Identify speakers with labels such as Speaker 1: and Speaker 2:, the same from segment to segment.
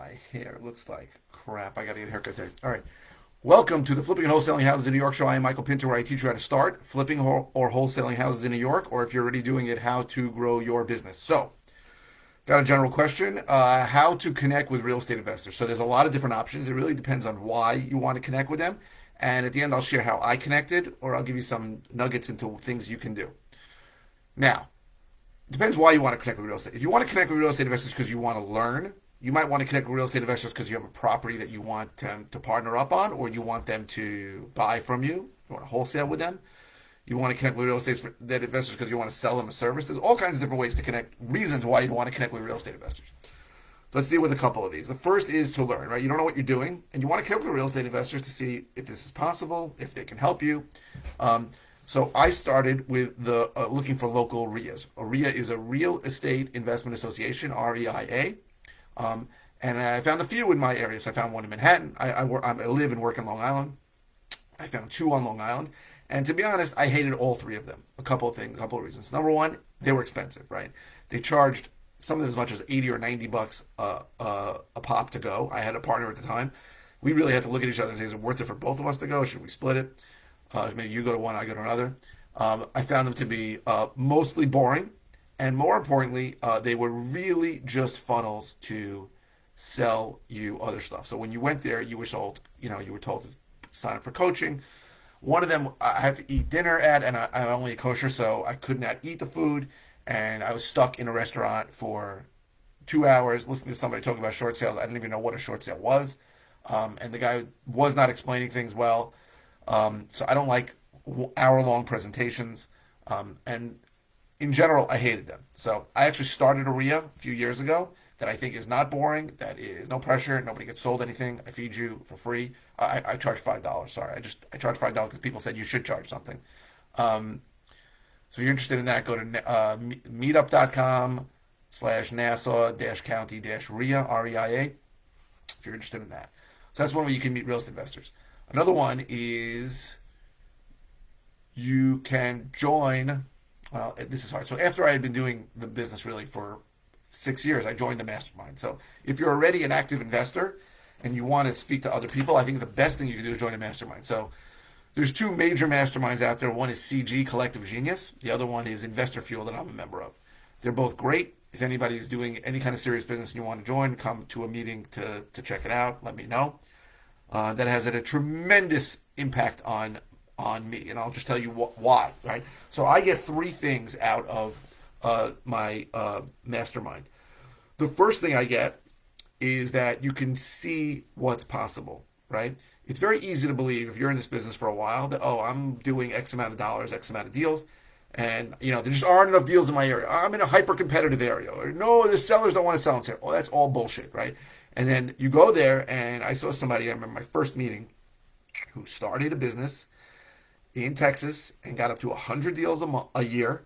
Speaker 1: My hair looks like crap. I gotta get a haircut today. All right. Welcome to the Flipping and Wholesaling Houses in New York show. I am Michael Pinter, where I teach you how to start flipping or wholesaling houses in New York, or if you're already doing it, how to grow your business. So, got a general question: how to connect with real estate investors. So, there's a lot of different options. It really depends on why you want to connect with them. And at the end, I'll share how I connected, or I'll give you some nuggets into things you can do. Now, it depends why you want to connect with real estate. If you want to connect with real estate investors because you want to learn, you might want to connect with real estate investors because you have a property that you want them to partner up on, or you want them to buy from you. You want to wholesale with them. You want to connect with real estate investors because you want to sell them a service. There's all kinds of different ways to connect, reasons why you want to connect with real estate investors. So let's deal with a couple of these. The first is to learn, right? You don't know what you're doing, and you want to connect with real estate investors to see if this is possible, if they can help you. So I started with the looking for local RIAs. A RIA is a Real Estate Investment Association, REIA. And I found a few in my area. So I found one in Manhattan. I live and work in Long Island. I found two on Long Island. And to be honest, I hated all three of them. A couple of things, a couple of reasons. Number one, they were expensive, right? They charged some of them as much as 80 or 90 bucks a pop to go. I had a partner at the time. We really had to look at each other and say, is it worth it for both of us to go? Should we split it? Maybe you go to one, I go to another. I found them to be mostly boring. And more importantly, they were really just funnels to sell you other stuff. So when you went there, you were sold, you were told to sign up for coaching. One of them I had to eat dinner at, and I'm only a kosher, so I could not eat the food. And I was stuck in a restaurant for 2 hours listening to somebody talking about short sales. I didn't even know what a short sale was. And the guy was not explaining things well. So I don't like hour-long presentations. And in general, I hated them. So I actually started a RIA a few years ago that I think is not boring, that is no pressure, nobody gets sold anything. I feed you for free. I charge $5. Sorry, I charge $5 because people said you should charge something. So if you're interested in that, go to meetup.com/Nassau-County-RIA, REIA, if you're interested in that. So that's one way you can meet real estate investors. Another one is you can join. Well, this is hard. So after I had been doing the business really for 6 years, I joined the mastermind. So if you're already an active investor and you want to speak to other people, I think the best thing you can do is join a mastermind. So there's two major masterminds out there. One is CG, Collective Genius. The other one is Investor Fuel that I'm a member of. They're both great. If anybody is doing any kind of serious business and you want to join, come to a meeting to check it out. Let me know. That has had a tremendous impact on me, and I'll just tell you why. Right. So I get three things out of my mastermind. The first thing I get is that you can see what's possible. Right. It's very easy to believe if you're in this business for a while that, oh, I'm doing X amount of dollars, X amount of deals, and there just aren't enough deals in my area. I'm in a hyper competitive area, or no, the sellers don't want to sell and say, oh, that's all bullshit, right? And then you go there, and I saw somebody, I remember my first meeting, who started a business in Texas and got up to 100 deals a year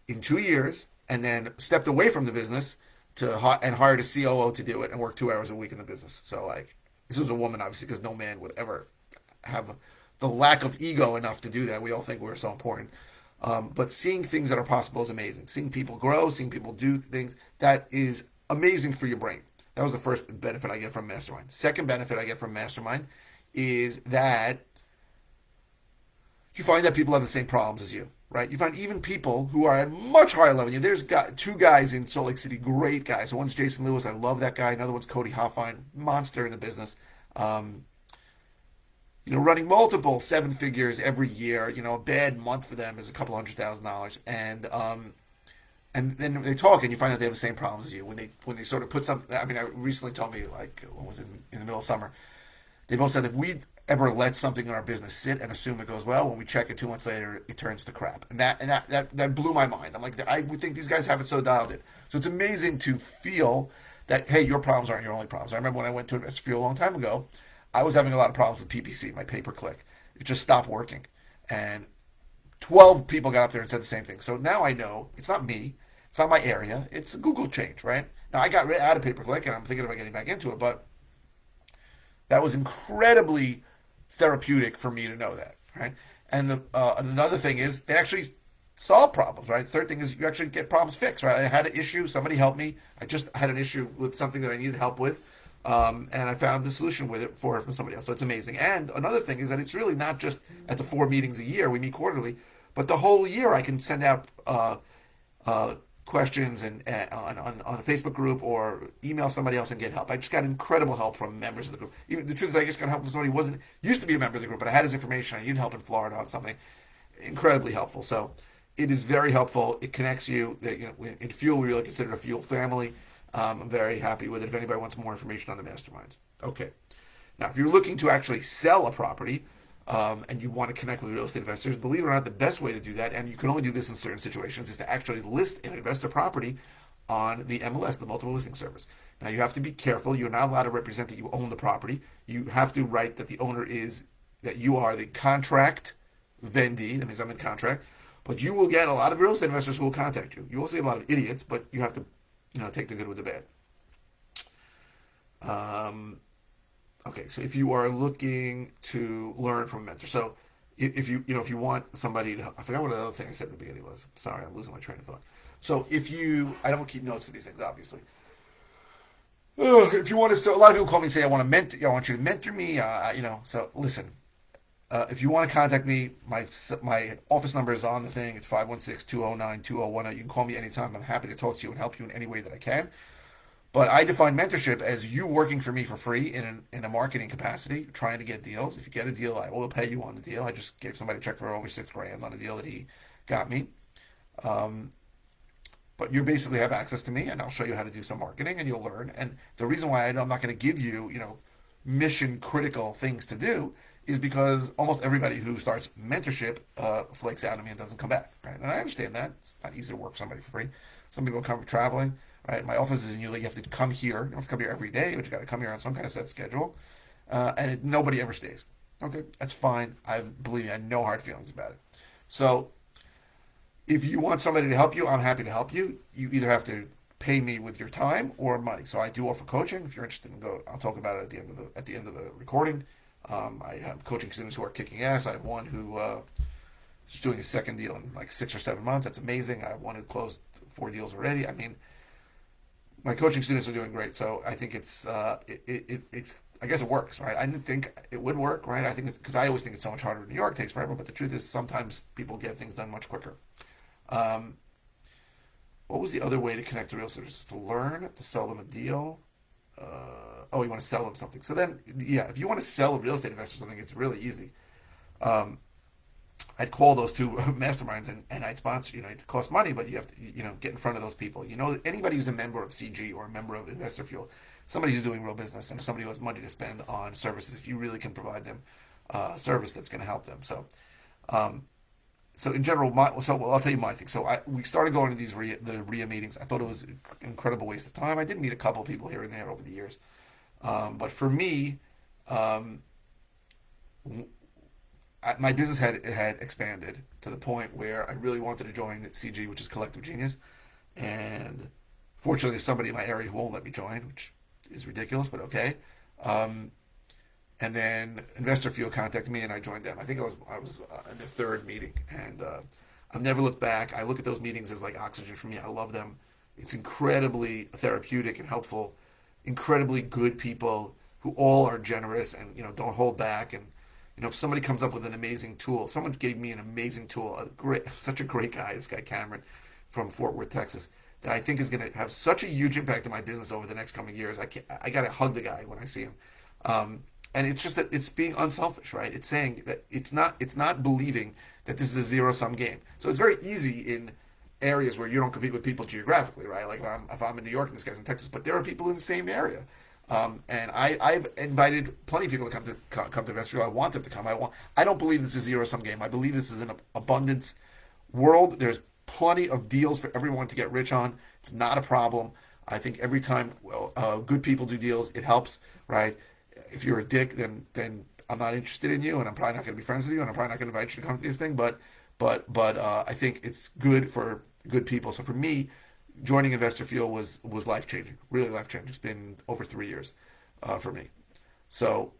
Speaker 1: in 2 years, and then stepped away from the business and hired a COO to do it and worked 2 hours a week in the business. So, like, this was a woman, obviously, because no man would ever have the lack of ego enough to do that. We all think we're so important. But seeing things that are possible is amazing. Seeing people grow, seeing people do things, that is amazing for your brain. That was the first benefit I get from Mastermind. Second benefit I get from Mastermind is that you find that people have the same problems as you, right? You find even people who are at much higher level. There's two guys in Salt Lake City, great guys. So one's Jason Lewis, I love that guy. Another one's Cody Hoffine, monster in the business. Running multiple seven figures every year. A bad month for them is a couple $100,000, and then they talk, and you find out they have the same problems as you. When they sort of put something. I mean, I recently told me, like, when was it in the middle of summer, they both said if we ever let something in our business sit and assume it goes well, when we check it 2 months later, it turns to crap. And that blew my mind. I'm like, I would think these guys have it so dialed in. So it's amazing to feel that, hey, your problems aren't your only problems. I remember when I went to Investor Fuel a long time ago, I was having a lot of problems with PPC, my pay-per-click. It just stopped working. And 12 people got up there and said the same thing. So now I know it's not me. It's not my area. It's a Google change, right? Now, I got out of pay-per-click, and I'm thinking about getting back into it, but that was incredibly therapeutic for me to know that, right? And another thing is they actually solve problems, right? Third thing is you actually get problems fixed, right? I had an issue. Somebody helped me. I just had an issue with something that I needed help with. And I found the solution with it from somebody else. So it's amazing. And another thing is that it's really not just at the 4 meetings a year, we meet quarterly, but the whole year I can send out uh, questions and on a Facebook group or email somebody else and get help. I just got incredible help from members of the group. Even the truth is, I just got help from somebody who wasn't used to be a member of the group, but I had his information. I needed help in Florida on something. Incredibly helpful. So it is very helpful. It connects you. In Fuel, we really consider it a Fuel family. I'm very happy with it. If anybody wants more information on the masterminds, okay. Now, if you're looking to actually sell a property and you want to connect with real estate investors, believe it or not, the best way to do that, and you can only do this in certain situations, is to actually list an investor property on the MLS, the multiple listing service. Now, you have to be careful. You're not allowed to represent that you own the property. You have to write that the owner is, that you are the contract vendee. That means I'm in contract. But you will get a lot of real estate investors who will contact you. You will see a lot of idiots, but you have to, take the good with the bad. Um, Okay, so if you are looking to learn from a mentor, so if you want somebody to, I forgot what the other thing I said in the beginning was. Sorry, I'm losing my train of thought. So I don't keep notes for these things, obviously. If you want to, so a lot of people call me and say, I want to mentor, I want you to mentor me. So listen, if you want to contact me, my office number is on the thing. It's 516-209-2010. You can call me anytime. I'm happy to talk to you and help you in any way that I can. But I define mentorship as you working for me for free in a marketing capacity, trying to get deals. If you get a deal, I will pay you on the deal. I just gave somebody a check for over $6,000 on a deal that he got me. Um, but you basically have access to me, and I'll show you how to do some marketing, and you'll learn. And the reason why I'm not going to give you, mission critical things to do is because almost everybody who starts mentorship flakes out on me and doesn't come back, right? And I understand that it's not easy to work for somebody for free. Some people come traveling. Right, my office is in Yulee. You have to come here. You don't have to come here every day, but you got to come here on some kind of set schedule. Nobody ever stays. Okay, that's fine. Believe me, I have no hard feelings about it. So, if you want somebody to help you, I'm happy to help you. You either have to pay me with your time or money. So I do offer coaching. If you're interested in go, I'll talk about it at the end of the recording. I have coaching students who are kicking ass. I have one who is doing a second deal in like 6 or 7 months. That's amazing. I have one who closed 4 deals already. I mean, my coaching students are doing great. So I think it's I guess it works, right? I didn't think it would work, right? I think because I always think it's so much harder in New York, it takes forever. But the truth is, sometimes people get things done much quicker. Um, what was the other way to connect to real estate? Is to learn, to sell them a deal. You want to sell them something. So then, yeah, if you want to sell a real estate investor something, it's really easy. Um, I'd call those two masterminds and I'd sponsor. It costs money, but you have to, get in front of those people. Anybody who's a member of CG or a member of Investor Fuel, somebody who's doing real business and somebody who has money to spend on services, if you really can provide them service that's going to help them. Um, so in general, I'll tell you my thing. So we started going to the RIA meetings. I thought it was an incredible waste of time. I did meet a couple of people here and there over the years, but for me, um, my business had expanded to the point where I really wanted to join CG, which is Collective Genius, and fortunately, there's somebody in my area who won't let me join, which is ridiculous, but okay. Um, and then Investor Fuel contacted me, and I joined them. I think I was in the third meeting, and I've never looked back. I look at those meetings as like oxygen for me. I love them. It's incredibly therapeutic and helpful. Incredibly good people who all are generous and don't hold back. And if somebody comes up with an amazing tool, someone gave me an amazing tool. Such a great guy, this guy Cameron from Fort Worth, Texas, that I think is going to have such a huge impact on my business over the next coming years. I got to hug the guy when I see him. And it's just that it's being unselfish, right? It's saying that it's not believing that this is a zero sum game. So it's very easy in areas where you don't compete with people geographically, right? Like if I'm in New York and this guy's in Texas, but there are people in the same area. And I've invited plenty of people to come to Investor. I want them to come. I don't believe this is a zero sum game. I believe this is an abundance world. There's plenty of deals for everyone to get rich on. It's not a problem. I think every time good people do deals, it helps, right? If you're a dick, then I'm not interested in you, and I'm probably not going to be friends with you, and I'm probably not going to invite you to come to this thing. But I think it's good for good people. So for me, joining Investor Fuel was life changing, really life changing. It's been over 3 years for me. So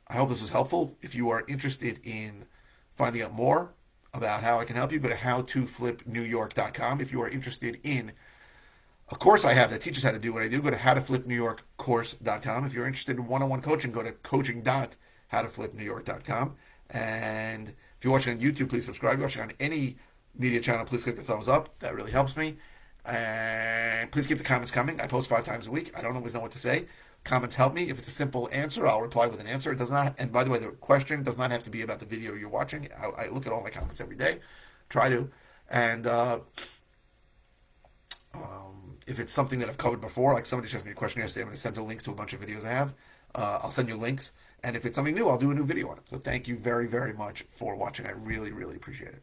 Speaker 1: I hope this was helpful. If you are interested in finding out more about how I can help you, go to howtoflipnewyork.com. If you are interested in A course I have that teaches how to do what I do. Go to howtoflipnewyorkcourse.com. If you're interested in one-on-one coaching, go to coaching.howtoflipnewyork.com. And if you're watching on YouTube, please subscribe. If you're watching on any media channel, please click the thumbs up. That really helps me. And please keep the comments coming. I post 5 times a week. I don't always know what to say. Comments help me. If it's a simple answer, I'll reply with an answer. It does not, and by the way, the question does not have to be about the video you're watching. I look at all my comments every day. Try to. And if it's something that I've covered before, like somebody just asked me a question yesterday, I'm going to send you links to a bunch of videos I have. I'll send you links. And if it's something new, I'll do a new video on it. So thank you very, very much for watching. I really, really appreciate it.